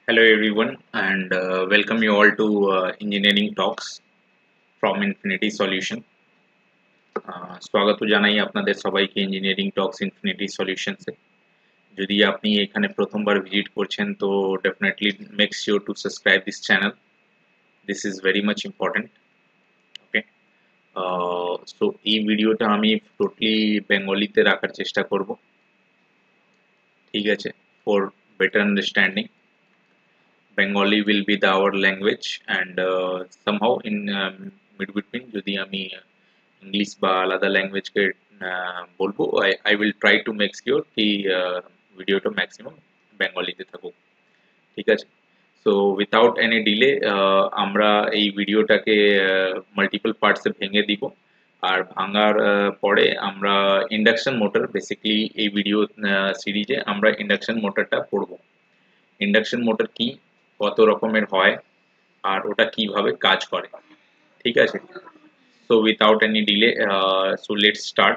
Hello everyone and welcome you all to Engineering Talks from Infinity Solution. স্বাগত জানাই আপনাদের সবাইকে ইঞ্জিনিয়ারিং টক্স infinity সলিউশনসে। যদি আপনি এখানে প্রথমবার ভিজিট করছেন তো definitely make sure to subscribe this channel. This is very much important. Okay, so এই ভিডিওটা আমি টোটালি বেঙ্গলিতে রাখার চেষ্টা করব, ঠিক আছে, for better understanding. Bengali will be our language and somehow in mid between যদি আমি ইংলিশ বা আলাদা ল্যাঙ্গুয়েজকে বলবো, I will try to make sure কি ভিডিওটা ম্যাক্সিমাম বেঙ্গলিতে থাকুক, ঠিক আছে। সো উইথাউট এনি ডিলে আমরা এই ভিডিওটাকে মাল্টিপল পার্টসে ভেঙে দিব, আর ভাঙার পরে আমরা ইন্ডাকশন মোটর, বেসিক্যালি এই ভিডিও সিরিজে আমরা ইন্ডাকশন মোটরটা পড়ব। ইন্ডাকশন মোটর কি, কত রকমের হয়, আর ওটা কিভাবে কাজ করে, ঠিক আছে। So without any delay, so let's start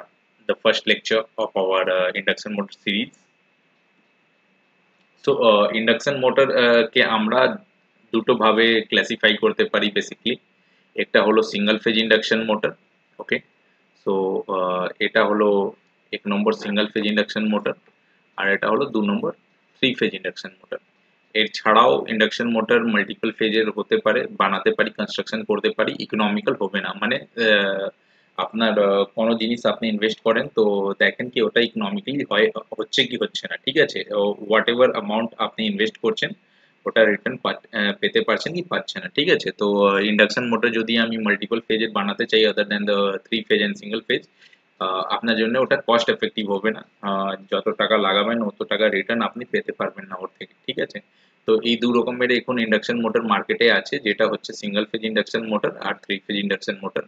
the first lecture of our induction motor series. So induction motor কে আমরা দুটো ভাবে ক্লাসিফাই করতে পারি বেসিক্যালি। একটা হলো সিঙ্গেল ফেজ ইন্ডাকশন মোটর। ওকে, সো এটা হলো এক নম্বর সিঙ্গেল ফেজ ইন্ডাকশন মোটর, আর এটা হলো 2 number three phase induction motor. এর ছাড়াও ইন্ডাকশন মোটর মাল্টিপল ফেজের হতে পারে, বানাতে পারি, কনস্ট্রাকশন করতে পারি, ইকোনমিক্যাল হবে না। মানে আপনার কোনো জিনিস আপনি ইনভেস্ট করেন তো দেখেন কি ওটা ইকোনমিক্যালি হচ্ছে কি হচ্ছে না, ঠিক আছে। হোয়াট এভার অ্যামাউন্ট আপনি ইনভেস্ট করছেন ওটা রিটার্ন পেতে পারছেন কি পাচ্ছে না, ঠিক আছে। তো ইন্ডাকশন মোটর যদি আমি মাল্টিপল ফেজের বানাতে চাই other than the three phase and single phase, আপনার জন্য ওটা কস্ট এফেক্টিভ হবে না। যত টাকা লাগাবেন অত টাকা রিটার্ন আপনি পেতে পারবেন না ওর থেকে, ঠিক আছে। তো এই দু রকমের এখন ইন্ডাকশন মোটর মার্কেটে আছে, যেটা হচ্ছে সিঙ্গেল ফেজ ইন্ডাকশন মোটর আর থ্রি ফেজ ইন্ডাকশন মোটর।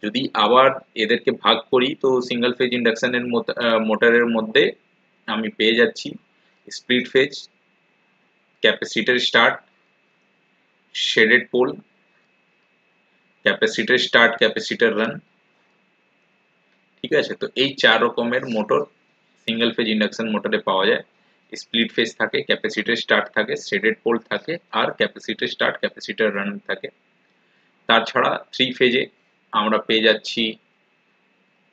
যদি আবার এদেরকে ভাগ করি তো সিঙ্গেল ফেজ ইন্ডাকশনের মোটরের মধ্যে আমি পেয়ে যাচ্ছি split phase, capacitor start, shaded pole, capacitor start, capacitor run, ঠিক আছে। তো এই চার রকমের মোটর সিঙ্গেল ফেজ ইন্ডাকশন মোটরে পাওয়া যায়। স্প্লিট ফেজ থাকে, ক্যাপাসিটর স্টার্ট থাকে, শেডেড পোল থাকে, আর ক্যাপাসিটর স্টার্ট ক্যাপাসিটর রান থাকে। তাছাড়া থ্রি ফেজে আমরা পেয়ে যাচ্ছি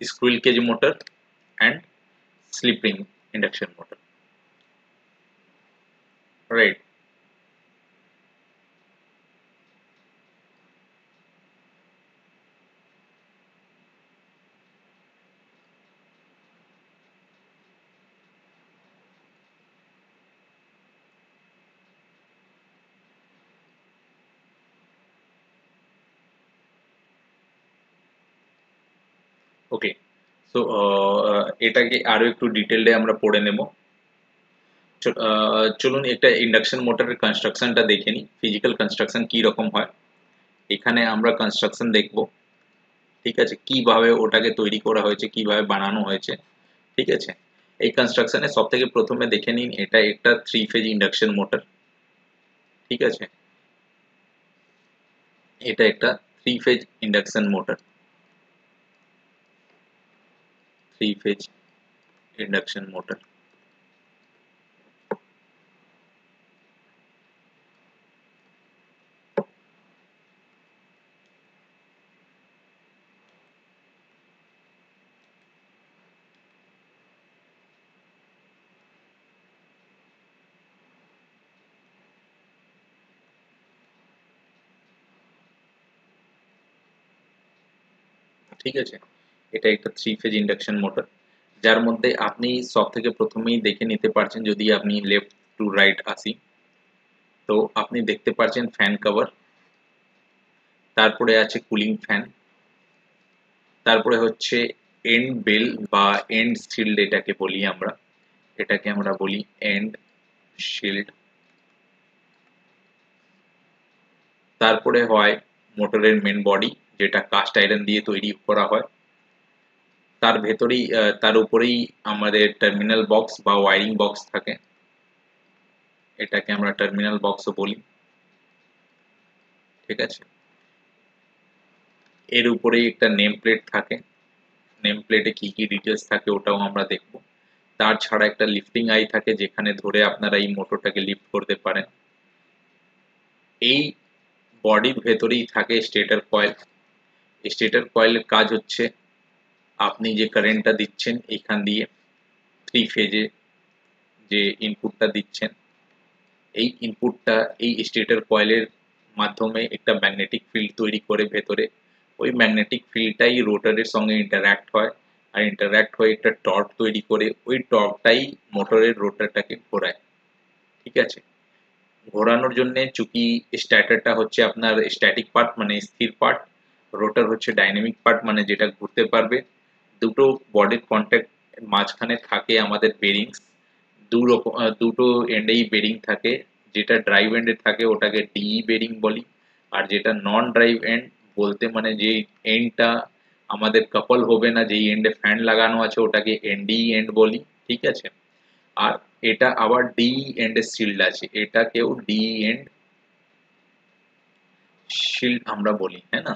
squirrel cage motor and slip ring induction motor, right. Okay, so এটাকে আরো একটু ডিটেইলডে আমরা পড়ে নেব। চলুন একটা ইন্ডাকশন মোটরের কনস্ট্রাকশনটা দেখে নিই, ফিজিক্যাল কনস্ট্রাকশন কি রকম হয়। এখানে আমরা কনস্ট্রাকশন দেখব, ঠিক আছে, কিভাবে ওটাকে তৈরি করা হয়েছে, কিভাবে বানানো হয়েছে, ঠিক আছে। এই কনস্ট্রাকশনে সব থেকে প্রথমে দেখে নিন, এটা একটা থ্রি ফেজ ইন্ডাকশন মোটর, ঠিক আছে। এটা একটা three phase induction motor, three phase induction motor. ঠিক আছে, এটা একটা থ্রি ফেজ ইন্ডাকশন মোটর, যার মধ্যে আপনি সব থেকে প্রথমেই দেখে নিতে পারছেন। যদি আপনি লেফট টু রাইট আসি তো আপনি দেখতে পাচ্ছেন ফ্যান কভার, তারপরে আছে কুলিং ফ্যান, তারপরে হচ্ছে এন্ড বেল বা এন্ড শিল্ড, এটাকে বলি আমরা, এটাকে আমরা বলি এন্ড শিল্ড। তারপরে হয় মোটরের মেন বডি, যেটা কাস্ট আয়রন দিয়ে তৈরি করা হয়। তার ভেতরেই তার উপরেই আমাদের টার্মিনাল বক্স বা ওয়্যারিং বক্স থাকে, এটাকে আমরা টার্মিনাল বক্সও বলি, ঠিক আছে। এর উপরেই একটা নেম প্লেট থাকে, নেম প্লেটে কি কি ডিটেলস থাকে ওটাও আমরা দেখব। তার ছাড়া একটা লিফটিং আই থাকে, যেখানে ধরে আপনারা এই মোটরটাকে লিফট করতে পারেন। এই বডির ভেতরেই থাকে স্টেটর কয়েল। স্টেটর কয়েলের কাজ হচ্ছে আপনি যে কারেন্টটা দিচ্ছেন এখান দিয়ে 3 ফেজে যে ইনপুটটা দিচ্ছেন, এই ইনপুটটা এই স্টেটর কয়েলের মাধ্যমে একটা ম্যাগনেটিক ফিল্ড তৈরি করে ভেতরে। ওই ম্যাগনেটিক ফিল্ডটাই রোটরের সঙ্গে ইন্টারঅ্যাক্ট হয়, আর ইন্টারঅ্যাক্ট হয়ে একটা টর্ক তৈরি করে, ওই টর্কটাই মোটরের রোটরটাকে ঘোরায়। ঠিক আছে, ঘোরানোর জন্য চুকি স্ট্যাটারটা হচ্ছে আপনার স্ট্যাটিক পার্ট মানে স্থির পার্ট, রোটার হচ্ছে ডাইনামিক পার্ট মানে যেটা ঘুরতে পারবে। দুটো বডির কন্ট্যাক্ট মাঝখানে থাকে আমাদের বেরিংস, দুটো এন্ডেই বেরিং থাকে। যেটা ড্রাইভ এন্ডে থাকে ওটাকে ডিই বেরিং বলি, আর যেটা নন ড্রাইভ এন্ড বলতে মানে যে এন্ডটা আমাদের কাপল হবে না, যেই এন্ডে ফ্যান লাগানো আছে ওটাকে এনডি এন্ড বলি। ঠিক আছে, আর এটা আবার ডি এন্ডে শিল্ড আছে, এটাকেও ডি এন্ড শিল্ড আমরা বলি, হ্যাঁ না।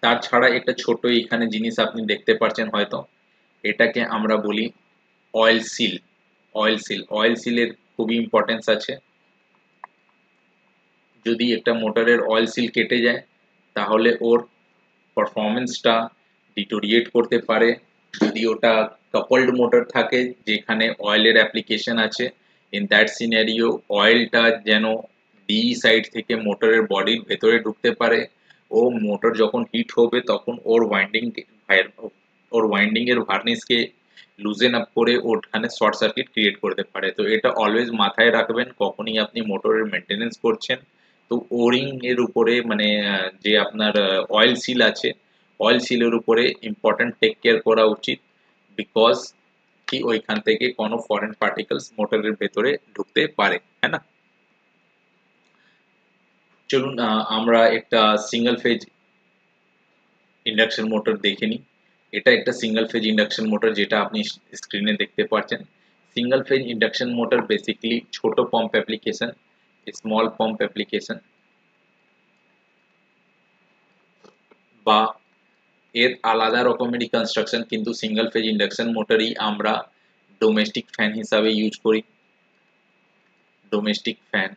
তার ছাড়া একটা ছোট এখানে জিনিস আপনি দেখতে পাচ্ছেন হয়তো, এটাকে আমরা বলি অয়েল সিল। অয়েল সিলের খুবই ইম্পর্টেন্স আছে। যদি একটা মোটরের অয়েল সিল কেটে যায় তাহলে ওর পারফরমেন্সটা ডিটোরিয়েট করতে পারে। যদি ওটা কাপলড মোটর থাকে যেখানে অয়েলের অ্যাপ্লিকেশন আছে, ইন দ্যাট সিনারিও অয়েলটা যেন ডি সাইড থেকে মোটরের বডির ভেতরে ঢুকতে পারে। ও মোটর যখন হিট হবে তখন ওর ওয়াইন্ডিং এর ভার্নিসকে লুজেন আপ করে ওখানে শর্ট সার্কিট ক্রিয়েট করতে পারে। তো এটা অলওয়েজ মাথায় রাখবেন কখনই আপনি মোটরের মেনটেনেন্স করছেন। তো ওরিং এর উপরে মানে যে আপনার অয়েল সিল আছে, অয়েল সিলের উপরে ইম্পর্টেন্ট টেক কেয়ার করা উচিত, বিকজ কি ওইখান থেকে কোনো ফরেন পার্টিকেলস মোটরের ভেতরে ঢুকতে পারে, হ্যাঁ না। চলুন আমরা একটা সিঙ্গেল ফেজ ইন্ডাকশন মোটর দেখে নিই। এটা একটা সিঙ্গেল ফেজ ইন্ডাকশন মোটর যেটা আপনি স্ক্রিনে দেখতে পাচ্ছেন। Single phase induction motor basically ছোট pump application, small pump application বা এর আলাদা রকমেরই কনস্ট্রাকশন, কিন্তু সিঙ্গেল ফেজ ইন্ডাকশন মোটরই আমরা ডোমেস্টিক ফ্যান হিসাবে ইউজ করি। ডোমেস্টিক ফ্যান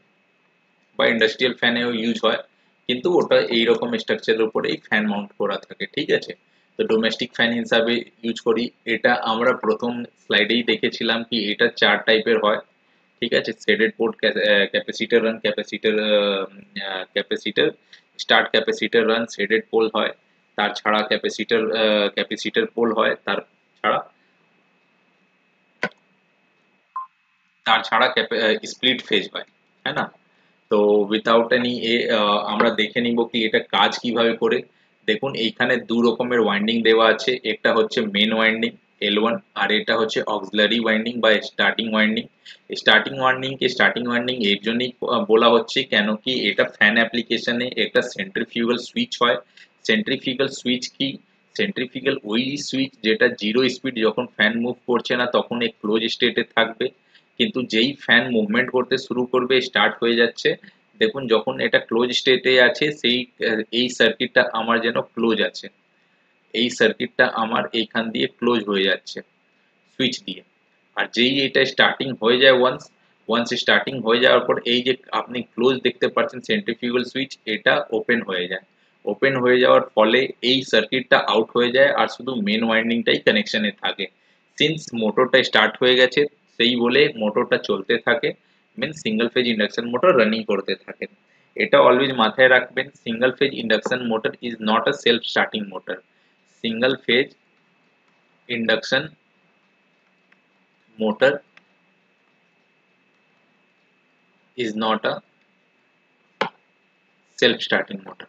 বা ইন্ডাস্ট্রিয়াল ফ্যানেও ইউজ হয়, কিন্তু ওটা এইরকম স্ট্রাকচারের উপরেই ফ্যান মাউন্ট করা থাকে। ঠিক আছে, তো ডোমেস্টিক ফ্যান হিসাবে ইউজ করি। এটা আমরা প্রথম স্লাইডেই দেখেছিলাম কি এটা 4 টাইপের হয়। ঠিক আছে, threaded port capacitor run, capacitor start capacitor run, threaded pole হয়। তার ছাড়া ক্যাপাসিটর পোল হয়। ছাড়া তার ছাড়া স্প্লিট ফেজ হয়, হ্যাঁ না। তো উইথাউট এনি আমরা দেখে নিব কি এটা কাজ কিভাবে করে। দেখুন এইখানে দু রকমের ওয়াইন্ডিং দেওয়া আছে, একটা হচ্ছে মেন ওয়াইন্ডিং L1, আর এটা হচ্ছে অক্সিলারি ওয়াইন্ডিং বা স্টার্টিং ওয়াইন্ডিং। স্টার্টিং ওয়াইন্ডিং এর জন্যই বলা হচ্ছে কেন কি এটা ফ্যান অ্যাপ্লিকেশনে একটা সেন্ট্রিফিউগাল সুইচ হয়। সেন্ট্রিফিউগাল সুইচ কি? সেন্ট্রিফিউগাল ওই সুইচ যেটা জিরো স্পিড যখন ফ্যান মুভ করছে না তখন এই ক্লোজ স্টেটে থাকবে, কিন্তু যেই ফ্যান মুভমেন্ট করতে শুরু করবে স্টার্ট হয়ে যাচ্ছে, দেখুন যখন এটা ক্লোজ স্টেটে আছে সেই এই সার্কিটটা আমার যেন ক্লোজ আছে, এই সার্কিটটা আমার এইখান দিয়ে ক্লোজ হয়ে যাচ্ছে সুইচ দিয়ে। আর যেই এটা স্টার্টিং হয়ে যায় ওয়ান্স স্টার্টিং হয়ে যাওয়ার পর এই যে আপনি ক্লোজ দেখতে পাচ্ছেন সেন্ট্রিফিউগাল সুইচ, এটা ওপেন হয়ে যায়। ওপেন হয়ে যাওয়ার ফলে এই সার্কিটটা আউট হয়ে যায় আর শুধু মেন ওয়াইন্ডিংটাই কানেকশনে থাকে। সিন্স মোটরটা স্টার্ট হয়ে গেছে সেই বলে মোটরটা চলতে থাকে, means single phase induction motor running করতে থাকে। এটা অলওয়েজ মাথায় রাখবেন, single phase induction motor is not a self starting motor. Single phase induction motor is not a self-starting motor.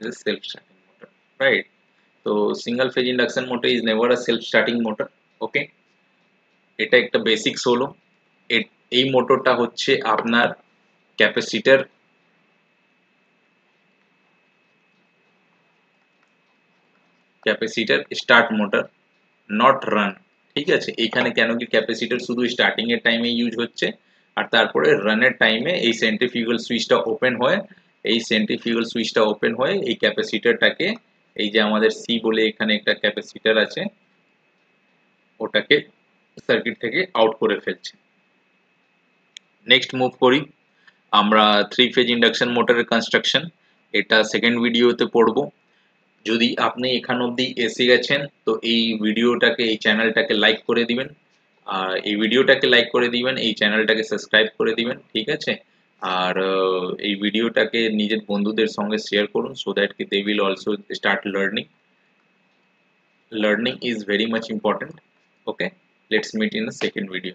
It is a self-starting motor, right? So single phase induction motor is never a self-starting motor. Okay, এটা একটা basics হলো। এই মোটরটা হচ্ছে আপনার capacitor start motor, not run. ঠিক আছে, এখানে কেন কি ক্যাপাসিটর শুধু স্টার্টিং এর টাইমে ইউজ হচ্ছে, আর তারপরে রানের টাইমে এই সেন্ট্রিফিউগাল সুইচটা ওপেন হয়, এই ক্যাপাসিটরটাকে, এই যে আমাদের সি বলে এখানে একটা ক্যাপাসিটর আছে, ওটাকে সার্কিট থেকে আউট করে ফেলছে। নেক্সট মুভ করি আমরা 3 ফেজ ইন্ডাকশন মোটরের কনস্ট্রাকশন, এটা সেকেন্ড ভিডিওতে পড়বো। যদি আপনি এখান অবধি এসে গেছেন তো এই ভিডিওটাকে, এই চ্যানেলটাকে লাইক করে দিবেন, আর এই ভিডিওটাকে লাইক করে দিবেন, এই চ্যানেলটাকে সাবস্ক্রাইব করে দিবেন, ঠিক আছে? আর এই ভিডিওটাকে নিজের বন্ধুদের সঙ্গে শেয়ার করুন, so that they will also start learning. Learning is very much important. Okay, let's meet in the second video.